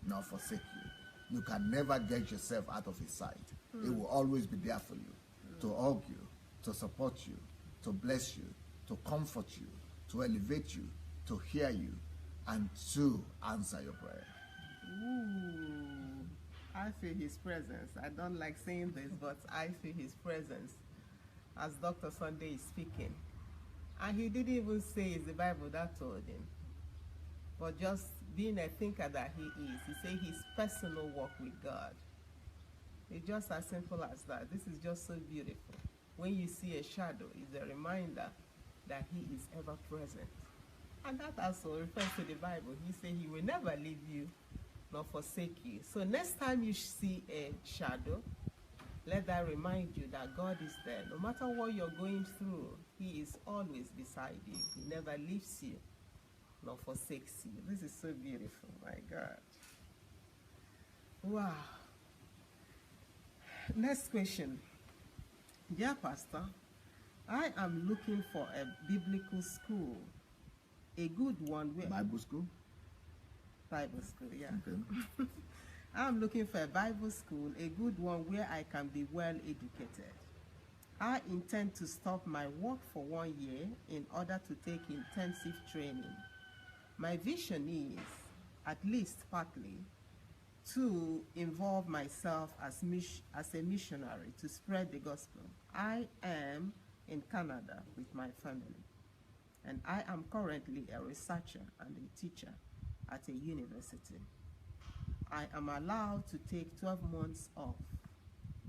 nor forsake you. You can never get yourself out of his sight. It will always be there for you, to hug you, to support you, to bless you, to comfort you, to elevate you, to hear you, and to answer your prayer. Ooh, I feel his presence. I don't like saying this, but I feel his presence as Dr. Sandey is speaking. And he didn't even say it's the Bible that told him. But just being a thinker that he is, he said his personal walk with God. It's just as simple as that. This is just so beautiful. When you see a shadow, it's a reminder that he is ever present. And that also refers to the Bible. He said he will never leave you nor forsake you. So next time you see a shadow, let that remind you that God is there. No matter what you're going through, He is always beside you. He never leaves you nor forsakes you. This is so beautiful, my God. Wow. Next question. Dear Pastor, I am looking for a biblical school, a good one where... Bible school? Bible school, yeah. Okay. I'm looking for a Bible school, a good one where I can be well educated. I intend to stop my work for 1 year in order to take intensive training. My vision is, at least partly, to involve myself as a missionary to spread the gospel. I am in Canada with my family, and I am currently a researcher and a teacher at a university. I am allowed to take 12 months off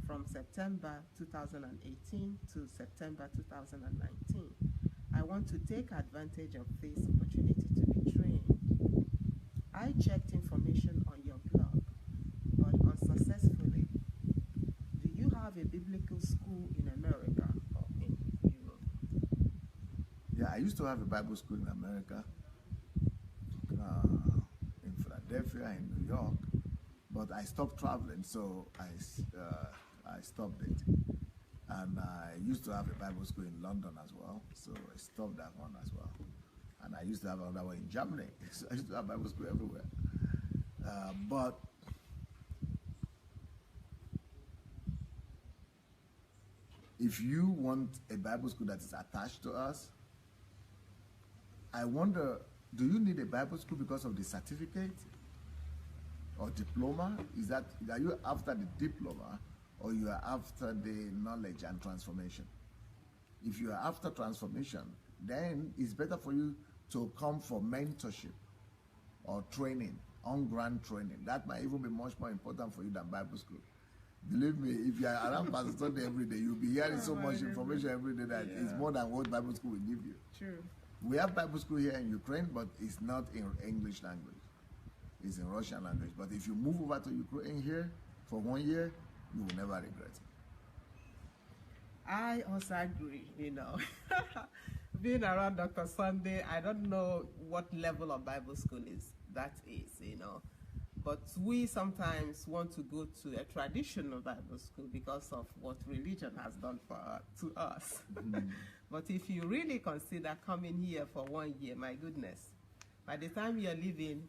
from September 2018 to September 2019. I want to take advantage of this opportunity to be trained. I checked information on your blog, but unsuccessfully. Do you have a biblical school in America or in Europe? Yeah, I used to have a Bible school in America, in Philadelphia, in New York, but I stopped traveling, so I stopped it. And I used to have a Bible school in London as well, so I stopped that one as well. And I used to have another one in Germany. So I used to have Bible school everywhere. But if you want a Bible school that is attached to us, I wonder, do you need a Bible school because of the certificate or diploma? Are you after the diploma, or you are after the knowledge and transformation? If you are after transformation, then it's better for you to come for mentorship or training, on-ground training. That might even be much more important for you than Bible school. Believe me, if you are around Pastor Sunday every day, you'll be hearing so much information every day that it's more than what Bible school will give you. True. We have Bible school here in Ukraine, but it's not in English language. It's in Russian language. But if you move over to Ukraine here for 1 year, you will never regret it. I also agree, Being around Dr. Sandey, I don't know what level of Bible school that is. But we sometimes want to go to a traditional Bible school because of what religion has done to us. Mm-hmm. But if you really consider coming here for 1 year, my goodness, by the time you're leaving,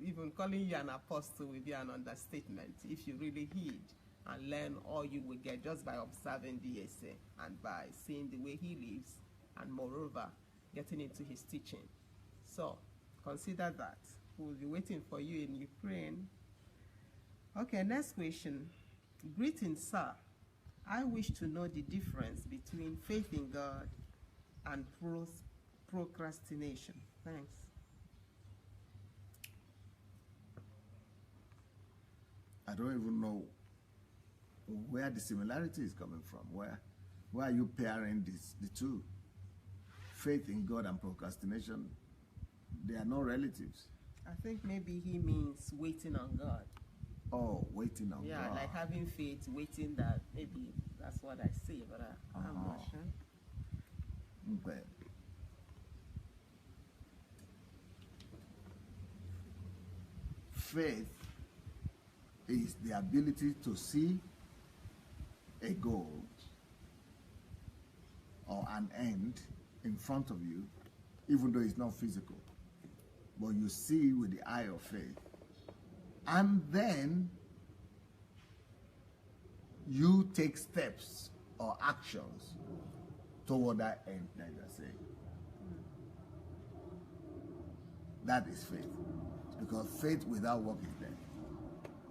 even calling you an apostle will be an understatement if you really heed and learn all you will get just by observing the essay and by seeing the way he lives, and moreover, getting into his teaching. So consider that. We'll be waiting for you in Ukraine. Okay, next question. Greetings, sir. I wish to know the difference between faith in God and procrastination. Thanks. I don't even know where the similarity is coming from. Where are you pairing the two? Faith in God and procrastination, they are not relatives. I think maybe he means waiting on God. Oh, waiting on God. Yeah, like having faith, waiting that maybe that's what I see, but I'm not sure. Okay. Faith is the ability to see a goal or an end in front of you, even though it's not physical. But you see with the eye of faith. And then you take steps or actions toward that end that you're saying. That is faith. Because faith without work is dead.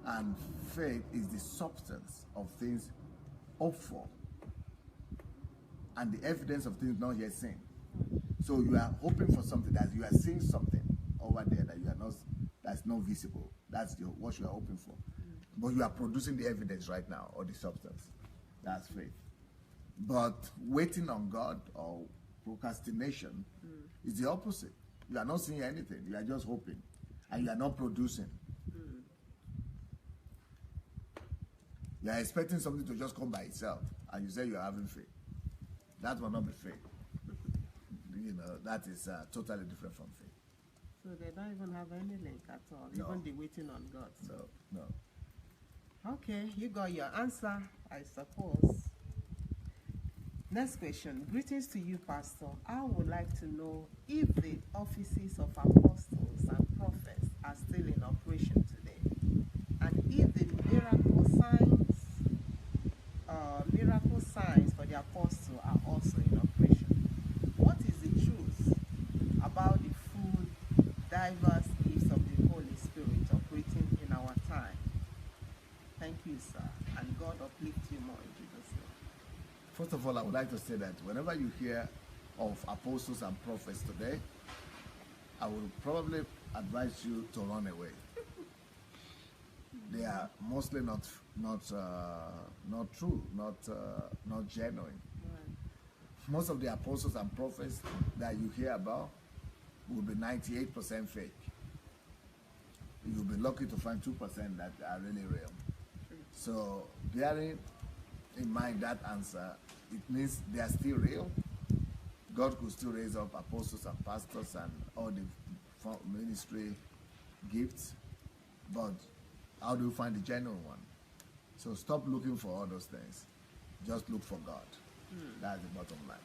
And faith is the substance of things hoped for, and the evidence of things not yet seen. So you are hoping for something, that you are seeing something over there that you are not, that's not visible. That's what you are hoping for. But you are producing the evidence right now, or the substance. That's faith. But waiting on God or procrastination is the opposite. You are not seeing anything. You are just hoping. and you are not producing. You are expecting something to just come by itself, and you say you are having faith. That will not be faith. You know, that is totally different from faith. So they don't even have any link at all, No. even the waiting on God. No. Okay, you got your answer, I suppose. Next question. Greetings to you, Pastor. I would like to know if the offices of apostles and prophets are still in operation today, and if the miracle signs for the apostle are also in operation. What is the truth about the full, diverse gifts of the Holy Spirit operating in our time? Thank you, sir, and God uplift you more in Jesus' name. First of all, I would like to say that whenever you hear of apostles and prophets today, I would probably advise you to run away. They are mostly not true, not genuine. Right. Most of the apostles and prophets that you hear about will be 98% fake. You'll be lucky to find 2% that are really real. So bearing in mind that answer, it means they are still real. God could still raise up apostles and pastors and all the ministry gifts, but how do you find the genuine one? So stop looking for all those things. Just look for God. That's the bottom line.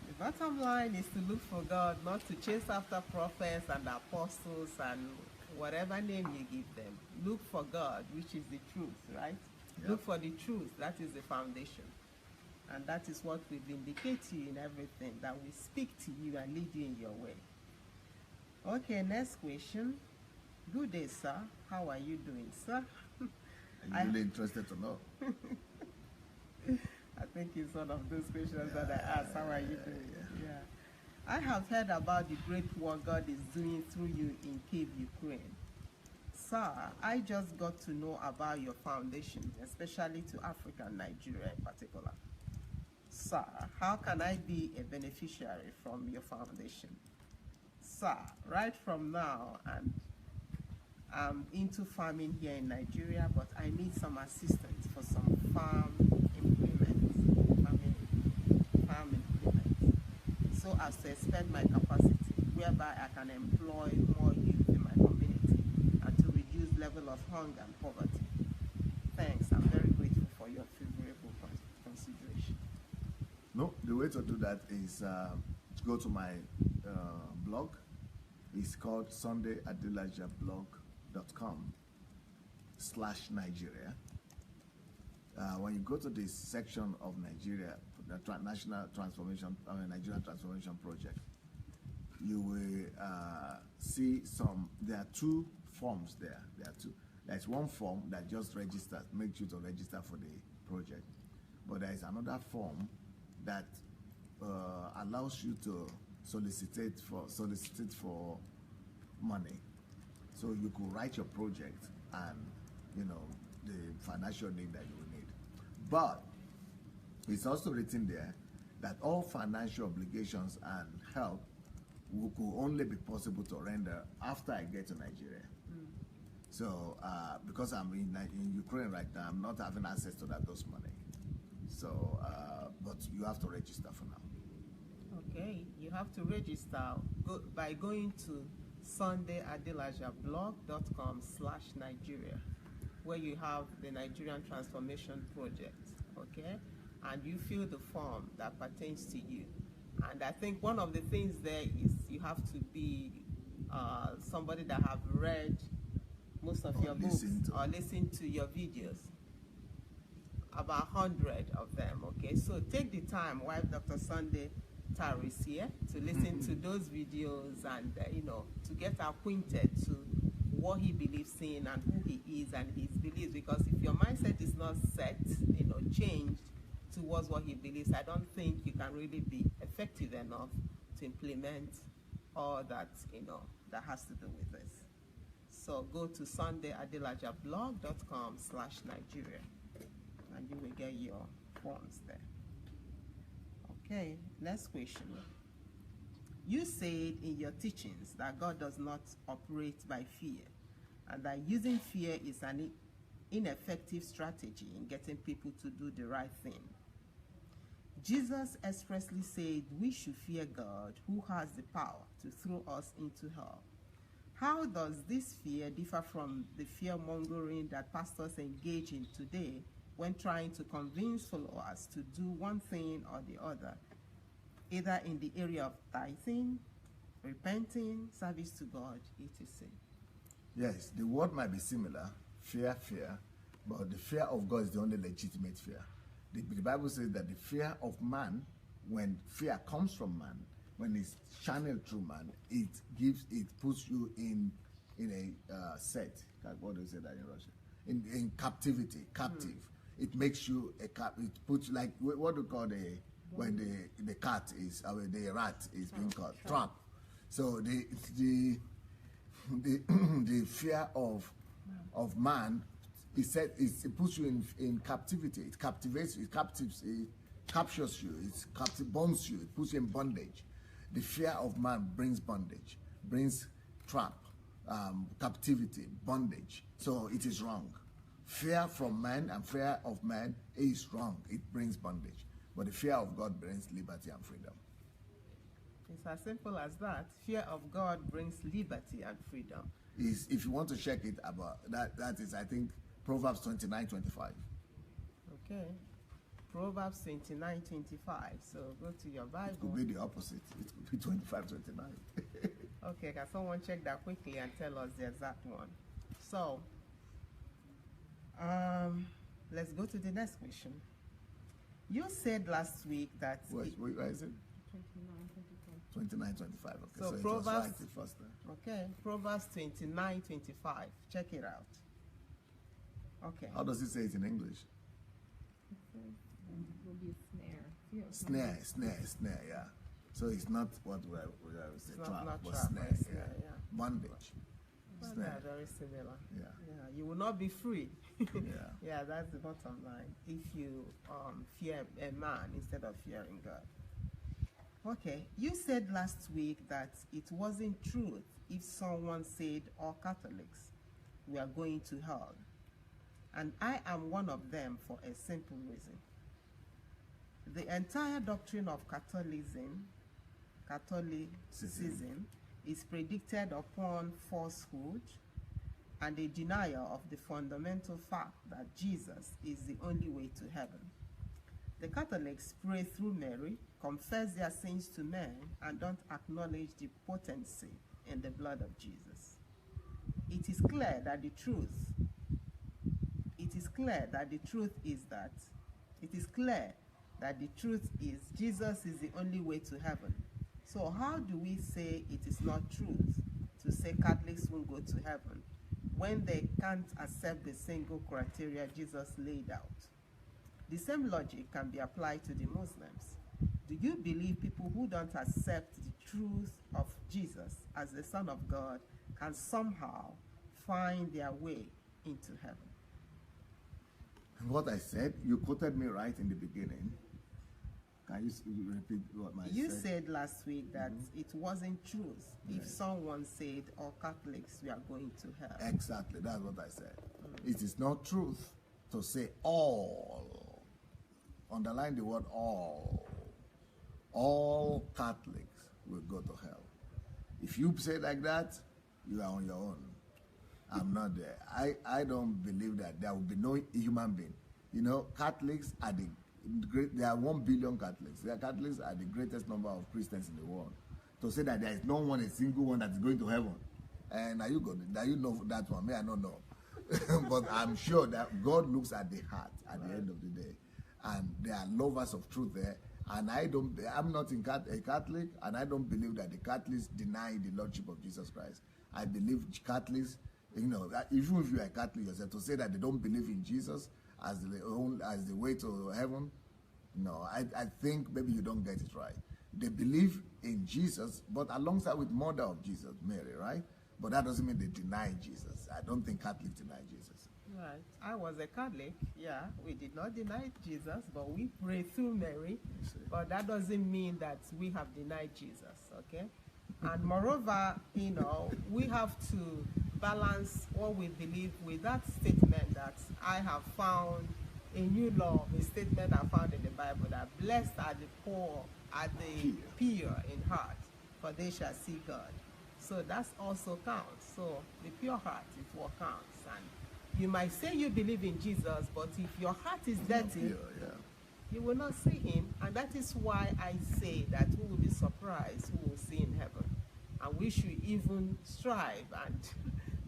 The bottom line is to look for God, not to chase after prophets and apostles and whatever name you give them. Look for God, which is the truth, right? Yep. Look for the truth. That is the foundation. And that is what we vindicate you in everything, that we speak to you and lead you in your way. Okay, next question. Good day, sir. How are you doing, sir? Are you really interested to know? I think it's one of those questions that I ask. How are you doing? Yeah. I have heard about the great work God is doing through you in Kyiv, Ukraine. Sir, I just got to know about your foundation, especially to Africa and Nigeria in particular. Sir, how can I be a beneficiary from your foundation? Sir, right from now, and I'm into farming here in Nigeria, but I need some assistance for some farm implements, so as to expand my capacity, whereby I can employ more youth in my community and to reduce level of hunger and poverty. Thanks, I'm very grateful for your favorable consideration. No, the way to do that is to go to my blog. It's called sundayadelajablog.com/Nigeria. When you go to this section of Nigeria, the National Transformation, Nigerian Transformation Project, you will see there are 2 forms there. There's one form that just makes you to register for the project. But there is another form that allows you to solicit for money. So you could write your project and, the financial need that you will need. But it's also written there that all financial obligations and help could only be possible to render after I get to Nigeria. So because I'm in Ukraine right now, I'm not having access to those money. So, but you have to register for now. Okay, you have to register by going to sundayadelajablog.com/Nigeria, where you have the Nigerian Transformation Project, okay? And you fill the form that pertains to you. And I think one of the things there is you have to be somebody that have read most of your books or listened to your videos, about 100 of them, okay? So take the time while Dr. Sandey is here to listen to those videos and, to get acquainted to what he believes in and who he is and his beliefs. Because if your mindset is not set, changed towards what he believes, I don't think you can really be effective enough to implement all that, that has to do with this. So go to sundayadelajablog.com/Nigeria and you will get your forms there. Okay, next question. You said in your teachings that God does not operate by fear, and that using fear is an ineffective strategy in getting people to do the right thing. Jesus expressly said we should fear God, who has the power to throw us into hell. How does this fear differ from the fear-mongering that pastors engage in today when trying to convince followers to do one thing or the other, either in the area of tithing, repenting, service to God, etc.? Yes, the word might be similar, fear, but the fear of God is the only legitimate fear. The Bible says that the fear of man, when fear comes from man, when it's channeled through man, it puts you in a set. What do you say that in Russian? In captivity, captive. It makes you it puts you like what do you call when the cat is the rat is being caught trap. So the fear of man, it puts you in captivity. It captivates you. It captures you. It bonds you. It puts you in bondage. The fear of man brings bondage, brings trap, captivity, bondage. So it is wrong. Fear from man and fear of man is wrong. It brings bondage. But the fear of God brings liberty and freedom. It's as simple as that. Fear of God brings liberty and freedom. If you want to check it about that is, I think, Proverbs 29:25. Okay. Proverbs 29:25. So go to your Bible. It could be the opposite. It could be 25:29. Okay, can someone check that quickly and tell us the exact one? So, let's go to the next question. You said last week that... What is it? 29:25. Okay, so it Proverbs, was right the first time. Okay, Proverbs 29:25. Check it out. Okay. How does it say it in English? It says it will be a snare. Snare, yeah. So it's not what we would say, trap, but trap, snare, snare, yeah. Bondage. Well, Snare. they're very similar. Yeah. You will not be free. Yeah. Yeah, that's the bottom line. If you fear a man instead of fearing God. Okay, you said last week that it wasn't truth if someone said all Catholics were going to hell. And I am one of them for a simple reason. The entire doctrine of Catholicism is predicated upon falsehood and a denial of the fundamental fact that Jesus is the only way to heaven. The Catholics pray through Mary, confess their sins to men, and don't acknowledge the potency in the blood of Jesus. It is clear that the truth is Jesus is the only way to heaven. So how do we say it is not truth to say Catholics won't go to heaven when they can't accept the single criteria Jesus laid out? The same logic can be applied to the Muslims. Do you believe people who don't accept the truth of Jesus as the Son of God can somehow find their way into heaven? What I said, you quoted me right in the beginning. Can you repeat what I said? You said last week that it wasn't truth if someone said all Catholics we are going to hell. Exactly, that's what I said. It is not truth to say all. Underline the word all. All Catholics will go to hell. If you say like that, you are on your own. I'm not there. I don't believe that there will be no human being. You know, Catholics are there are 1 billion Catholics. Catholics are the greatest number of Christians in the world. To say that there is no one, a single one that is going to heaven. And are you good? Now you know that one. Me, I don't know. But I'm sure that God looks at the heart at the end of the day. And there are lovers of truth there. And I'm not a Catholic, and I don't believe that the Catholics deny the Lordship of Jesus Christ. I believe Catholics, you know, even if you are a Catholic yourself, to say that they don't believe in Jesus as the way to heaven, no, I think maybe you don't get it right. They believe in Jesus, but alongside with mother of Jesus, Mary, right? But that doesn't mean they deny Jesus. I don't think Catholics deny Jesus. Right. I was a Catholic. Yeah, we did not deny Jesus, but we pray through Mary. But that doesn't mean that we have denied Jesus, okay? And moreover, you know, we have to balance what we believe with that statement that I have found a new law, a statement I found in the Bible that blessed are the poor, are the pure in heart, for they shall see God. So that also counts. So the pure heart is what counts. And you might say you believe in Jesus, but if your heart is dirty, you will not see him. And that is why I say that we will be surprised who will see in heaven. And we should even strive and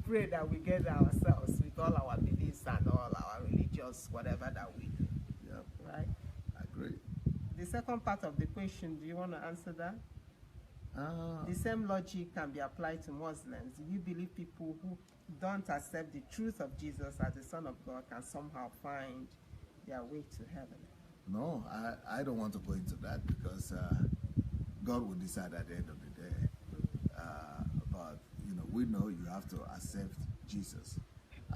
pray that we get ourselves with all our beliefs and all our religious whatever that we do. Yeah. Right? I agree. The second part of the question, do you want to answer that? The same logic can be applied to Muslims. Do you believe people who don't accept the truth of Jesus as the Son of God can somehow find their way to heaven? No, I don't want to go into that because God will decide at the end of the day. But, you know, we know you have to accept Jesus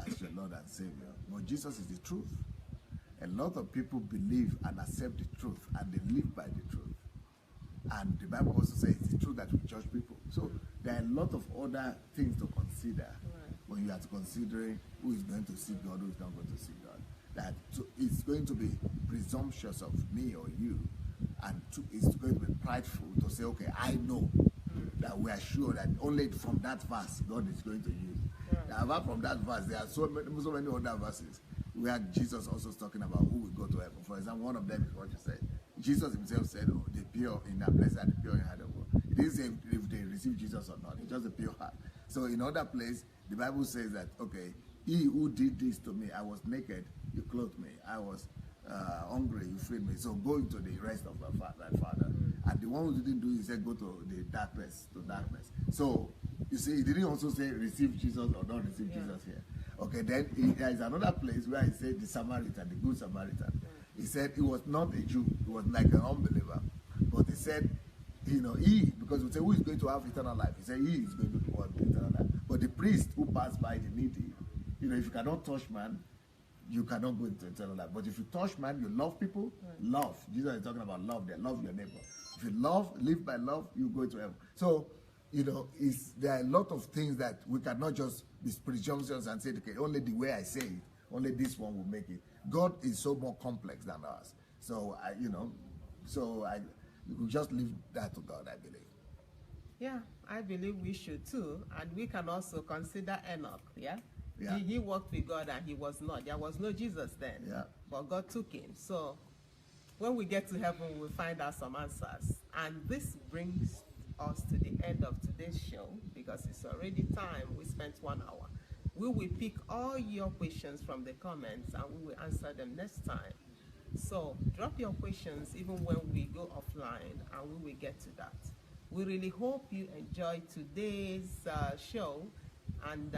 as your Lord and Savior. But Jesus is the truth. A lot of people believe and accept the truth and they live by the truth. And the Bible also says it's the truth that will judge people. So there are a lot of other things to consider when you are considering who is going to see God, who is not going to see God. That it's going to be presumptuous of me or you, and it's going to be prideful to say, okay, I know that we are sure that only from that verse God is going to use. Now, apart from that verse, there are so many other verses where Jesus also is talking about who will go to heaven. For example, one of them is what you said. Jesus himself said, oh, the pure in their blessed are the pure in heart of God. It didn't say if they receive Jesus or not. It's just a pure heart. So in other place, the Bible says that, okay, he who did this to me, I was naked, you clothed me. I was hungry, you feed me. So go into the rest of my father. And the one who didn't do it, he said, go to the darkness, So, you see, he didn't also say receive Jesus or not receive Jesus here. Okay, then there is another place where he said the Samaritan, the good Samaritan. He said he was not a Jew, he was like an unbeliever. But he said, you know, because we say who is going to have eternal life? He said he is going to have eternal life. But the priest who passed by the needy, you know, if you cannot touch man, you cannot go into eternal life. But if you touch man, you love people, love. Jesus is talking about love there, love your neighbor. If you live by love, you go to heaven. So, you know, there are a lot of things that we cannot just be presumptuous and say, okay, only the way I say it, only this one will make it. God is so more complex than us. So, we just leave that to God, I believe. Yeah, I believe we should too. And we can also consider Enoch, Yeah. He walked with God and he was not. There was no Jesus then. Yeah. But God took him. So when we get to heaven, we'll find out some answers. And this brings us to the end of today's show because it's already time. We spent 1 hour. We will pick all your questions from the comments and we will answer them next time. So drop your questions even when we go offline and we will get to that. We really hope you enjoyed today's show, and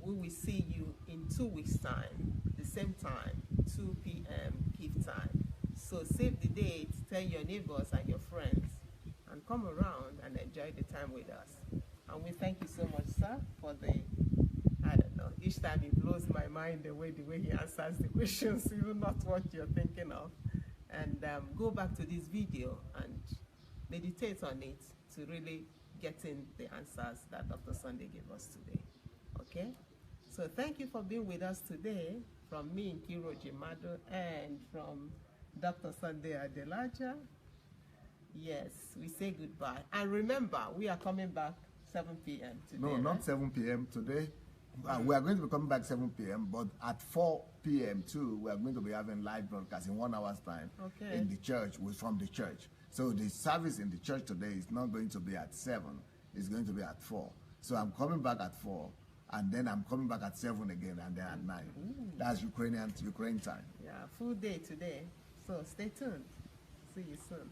we will see you in 2 weeks' time, the same time, 2 p.m. Kyiv time. So save the date, tell your neighbors and your friends, and come around and enjoy the time with us. And we thank you so much, sir, for I don't know, each time it blows my mind the way he answers the questions, even not what you're thinking of. And go back to this video and meditate on it to really get in the answers that Dr. Sandey gave us today. Okay? So thank you for being with us today, from me, Nkiru Jimado, and from Dr. Sandey Adelaja. Yes, we say goodbye. And remember, we are coming back 7 p.m. today. No, not 7 p.m. today. We are going to be coming back 7 p.m., but at 4 p.m. too, we are going to be having live broadcast in 1 hour's time in the church, from the church. So the service in the church today is not going to be at 7, it's going to be at 4. So I'm coming back at 4, and then I'm coming back at 7 again, and then at 9. That's Ukraine time. Yeah, full day today. So stay tuned. See you soon.